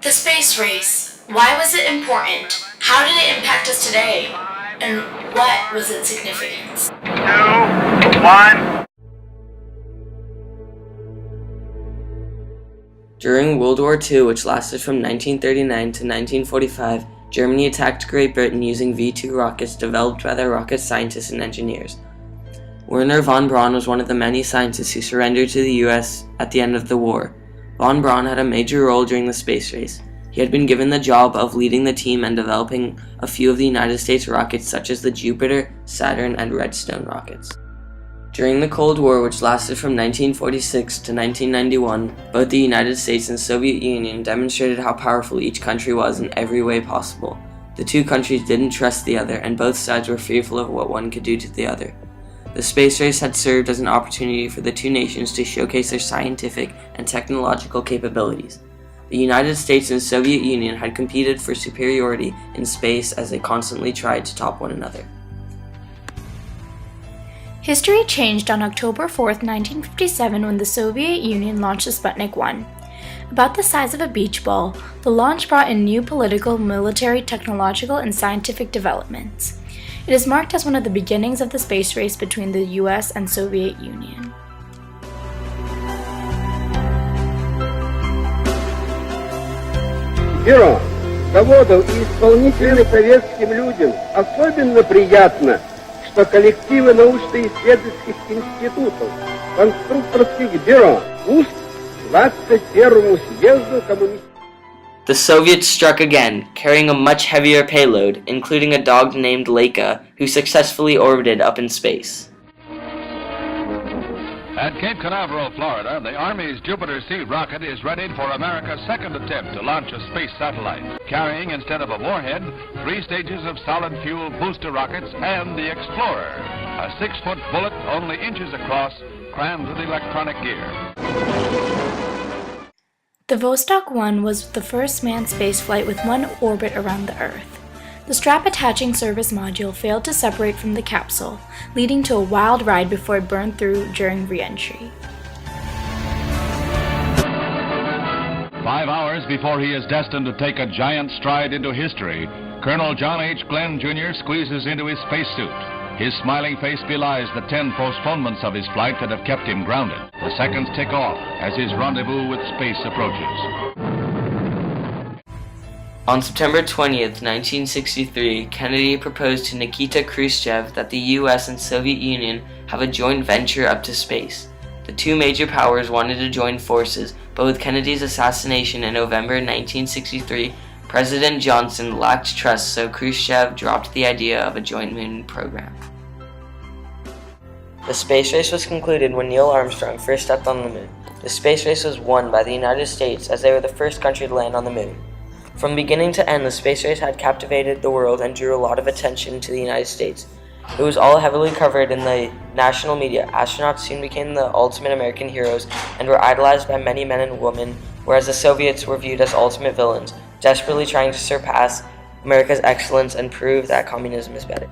The space race. Why was it important? How did it impact us today? And what was its significance? 2, 1. During World War II, which lasted from 1939 to 1945, Germany attacked Great Britain using V-2 rockets developed by their rocket scientists and engineers. Wernher von Braun was one of the many scientists who surrendered to the US at the end of the war. Von Braun had a major role during the space race. He had been given the job of leading the team and developing a few of the United States rockets such as the Jupiter, Saturn, and Redstone rockets. During the Cold War, which lasted from 1946 to 1991, both the United States and Soviet Union demonstrated how powerful each country was in every way possible. The two countries didn't trust the other, and both sides were fearful of what one could do to the other. The space race had served as an opportunity for the two nations to showcase their scientific and technological capabilities. The United States and Soviet Union had competed for superiority in space as they constantly tried to top one another. History changed on October 4, 1957, when the Soviet Union launched the Sputnik 1. About the size of a beach ball, the launch brought in new political, military, technological, and scientific developments. It is marked as one of the beginnings of the space race between the US and Soviet Union. Бюро заводов и исполнительным советским людям особенно приятно, что коллективы научно-исследовательских институтов, конструкторских бюро УСТ 21-му съезду коммунистических. The Soviets struck again, carrying a much heavier payload, including a dog named Laika, who successfully orbited up in space. At Cape Canaveral, Florida, the Army's Jupiter-C rocket is ready for America's second attempt to launch a space satellite, carrying, instead of a warhead, 3 stages of solid-fuel booster rockets and the Explorer, a 6-foot bullet only inches across, crammed with electronic gear. The Vostok 1 was the first manned spaceflight with one orbit around the Earth. The strap-attaching service module failed to separate from the capsule, leading to a wild ride before it burned through during re-entry. 5 hours before he is destined to take a giant stride into history, Colonel John H. Glenn, Jr. squeezes into his spacesuit. His smiling face belies the 10 postponements of his flight that have kept him grounded. The seconds tick off as his rendezvous with space approaches. On September 20th, 1963, Kennedy proposed to Nikita Khrushchev that the US and Soviet Union have a joint venture up to space. The two major powers wanted to join forces, but with Kennedy's assassination in November 1963, President Johnson lacked trust, so Khrushchev dropped the idea of a joint moon program. The space race was concluded when Neil Armstrong first stepped on the moon. The space race was won by the United States as they were the first country to land on the moon. From beginning to end, the space race had captivated the world and drew a lot of attention to the United States. It was all heavily covered in the national media. Astronauts soon became the ultimate American heroes and were idolized by many men and women, whereas the Soviets were viewed as ultimate villains, desperately trying to surpass America's excellence and prove that communism is better.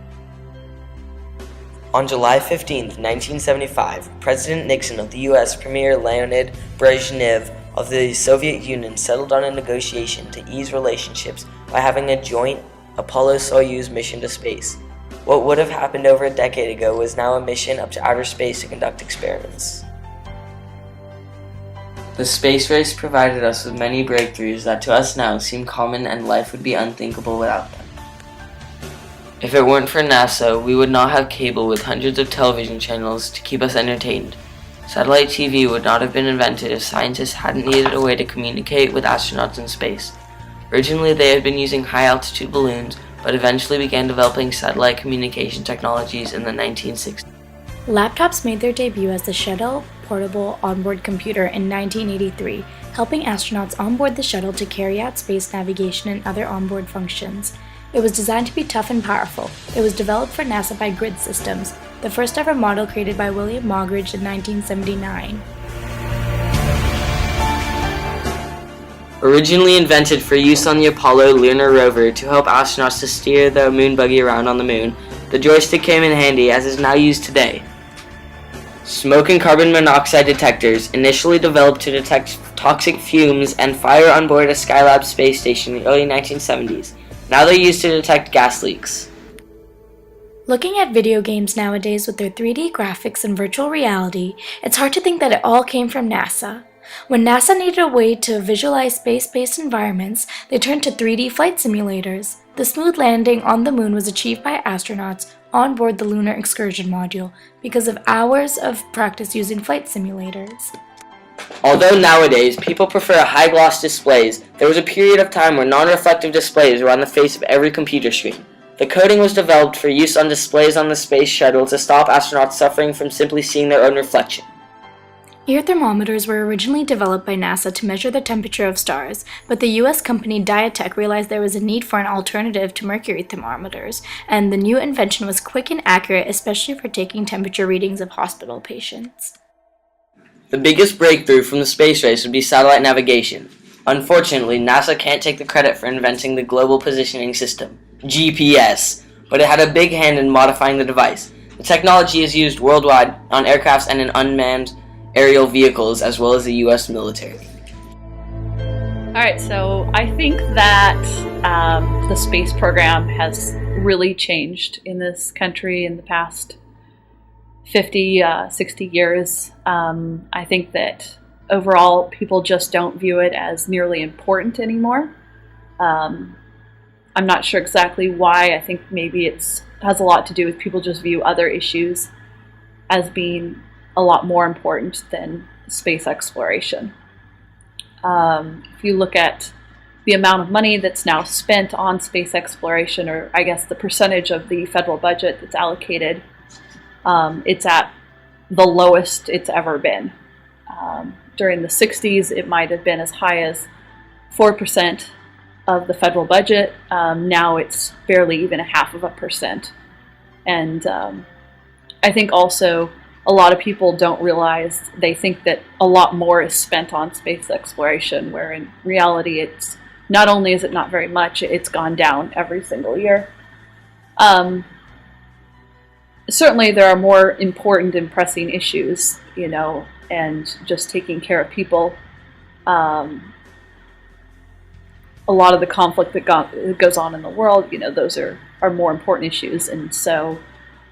On July 15, 1975, President Nixon of the US Premier Leonid Brezhnev of the Soviet Union settled on a negotiation to ease relationships by having a joint Apollo-Soyuz mission to space. What would have happened over a decade ago was now a mission up to outer space to conduct experiments. The space race provided us with many breakthroughs that to us now seem common, and life would be unthinkable without them. If it weren't for NASA, we would not have cable with hundreds of television channels to keep us entertained. Satellite TV would not have been invented if scientists hadn't needed a way to communicate with astronauts in space. Originally, they had been using high-altitude balloons, but eventually began developing satellite communication technologies in the 1960s. Laptops made their debut as the Shuttle Portable Onboard Computer in 1983, helping astronauts onboard the shuttle to carry out space navigation and other onboard functions. It was designed to be tough and powerful. It was developed for NASA by Grid Systems, the first ever model created by William Moggridge in 1979. Originally invented for use on the Apollo lunar rover to help astronauts to steer the moon buggy around on the moon, the joystick came in handy as is now used today. Smoke and carbon monoxide detectors, initially developed to detect toxic fumes, and fire on board a Skylab space station in the early 1970s. Now they're used to detect gas leaks. Looking at video games nowadays with their 3D graphics and virtual reality, it's hard to think that it all came from NASA. When NASA needed a way to visualize space-based environments, they turned to 3D flight simulators. The smooth landing on the moon was achieved by astronauts on board the Lunar Excursion Module because of hours of practice using flight simulators. Although nowadays people prefer high-gloss displays, there was a period of time where non-reflective displays were on the face of every computer screen. The coating was developed for use on displays on the space shuttle to stop astronauts suffering from simply seeing their own reflection. Ear thermometers were originally developed by NASA to measure the temperature of stars, but the US company Diatec realized there was a need for an alternative to mercury thermometers, and the new invention was quick and accurate, especially for taking temperature readings of hospital patients. The biggest breakthrough from the space race would be satellite navigation. Unfortunately, NASA can't take the credit for inventing the Global Positioning System, GPS, but it had a big hand in modifying the device. The technology is used worldwide on aircrafts and in unmanned aerial vehicles, as well as the US military. Alright, so I think that the space program has really changed in this country in the past 50, 60 years. I think that overall people just don't view it as nearly important anymore. I'm not sure exactly why. I think maybe it has a lot to do with people just view other issues as being a lot more important than space exploration. If you look at the amount of money that's now spent on space exploration, or I guess the percentage of the federal budget that's allocated, it's at the lowest it's ever been. During the 60s, it might have been as high as 4% of the federal budget. Now it's barely even 0.5%. And I think also a lot of people don't realize, they think that a lot more is spent on space exploration, where in reality it's not only is it not very much, it's gone down every single year. Certainly there are more important and pressing issues, and just taking care of people. A lot of the conflict that goes on in the world, those are more important issues. And so,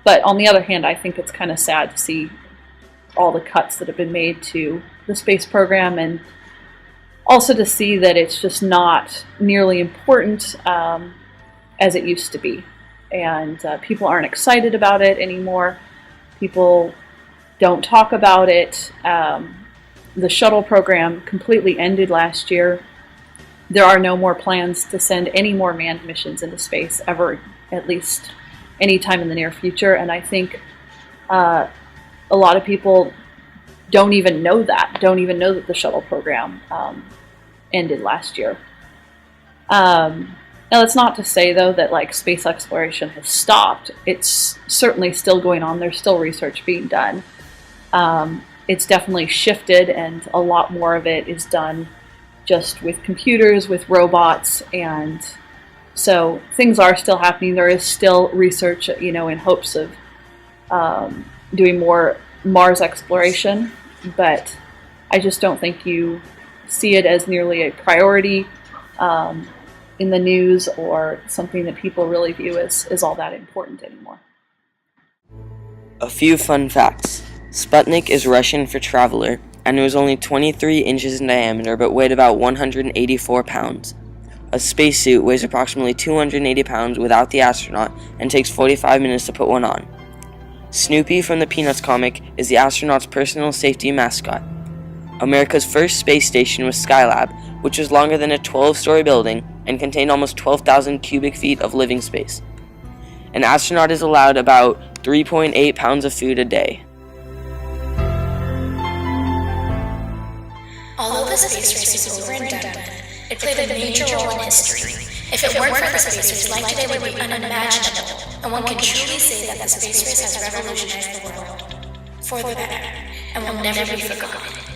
but on the other hand, I think it's kind of sad to see all the cuts that have been made to the space program, and also to see that it's just not nearly important as it used to be. And people aren't excited about it anymore. People don't talk about it. The shuttle program completely ended last year. There are no more plans to send any more manned missions into space ever, at least anytime in the near future. And I think a lot of people don't even know that the shuttle program ended last year. Now, that's not to say, though, that space exploration has stopped. It's certainly still going on. There's still research being done. It's definitely shifted, and a lot more of it is done just with computers, with robots, and so things are still happening. There is still research, in hopes of doing more Mars exploration, but I just don't think you see it as nearly a priority in the news, or something that people really view as all that important anymore. A few fun facts. Sputnik is Russian for traveler, and it was only 23 inches in diameter but weighed about 184 pounds. A spacesuit weighs approximately 280 pounds without the astronaut and takes 45 minutes to put one on. Snoopy from the Peanuts comic is the astronaut's personal safety mascot. America's first space station was Skylab, which was longer than a 12-story building and contained almost 12,000 cubic feet of living space. An astronaut is allowed about 3.8 pounds of food a day. Although the space race is over and done with, it played a major role in history. If it weren't for the space race, life today would be unimaginable, and one can truly say that the space race has revolutionized the world for the better and will never be forgotten.